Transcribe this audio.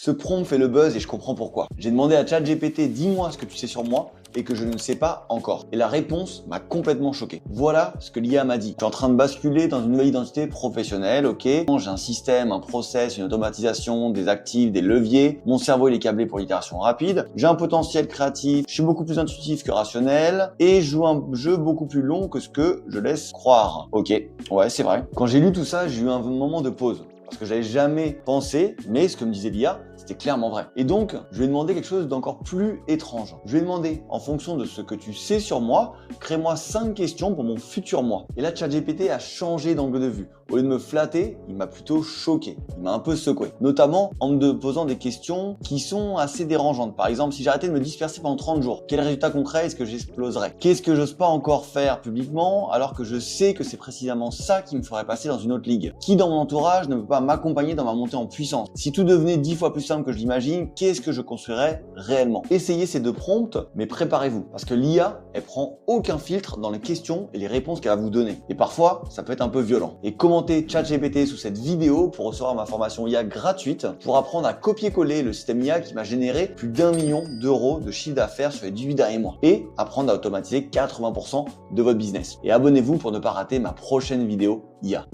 Ce prompt fait le buzz et je comprends pourquoi. J'ai demandé à ChatGPT, dis-moi ce que tu sais sur moi et que je ne sais pas encore. Et la réponse m'a complètement choqué. Voilà ce que l'IA m'a dit. Je suis en train de basculer dans une nouvelle identité professionnelle, ok. J'ai un système, un process, une automatisation, des actifs, des leviers. Mon cerveau il est câblé pour l'itération rapide. J'ai un potentiel créatif. Je suis beaucoup plus intuitif que rationnel. Et je joue un jeu beaucoup plus long que ce que je laisse croire. Ok, ouais c'est vrai. Quand j'ai lu tout ça, j'ai eu un moment de pause. Parce que j'avais jamais pensé, mais ce que me disait l'IA, c'était clairement vrai. Et donc, je lui ai demandé quelque chose d'encore plus étrange. Je lui ai demandé, en fonction de ce que tu sais sur moi, crée-moi 5 questions pour mon futur moi. Et là, ChatGPT a changé d'angle de vue. Au lieu de me flatter, il m'a plutôt choqué. Il m'a un peu secoué. Notamment en me posant des questions qui sont assez dérangeantes. Par exemple, si j'arrêtais de me disperser pendant 30 jours, quel résultat concret est-ce que j'exploserais? Qu'est-ce que j'ose pas encore faire publiquement alors que je sais que c'est précisément ça qui me ferait passer dans une autre ligue? Qui dans mon entourage ne peut pas m'accompagner dans ma montée en puissance? Si tout devenait 10 fois plus simple que je l'imagine, qu'est-ce que je construirais réellement? Essayez ces 2 prompts, mais préparez-vous. Parce que l'IA, elle prend aucun filtre dans les questions et les réponses qu'elle va vous donner. Et parfois, ça peut être un peu violent. Et commentez ChatGPT sous cette vidéo pour recevoir ma formation IA gratuite pour apprendre à copier-coller le système IA qui m'a généré plus d'1 million d'euros de chiffre d'affaires sur les 18 derniers mois. Et apprendre à automatiser 80% de votre business. Et abonnez-vous pour ne pas rater ma prochaine vidéo IA.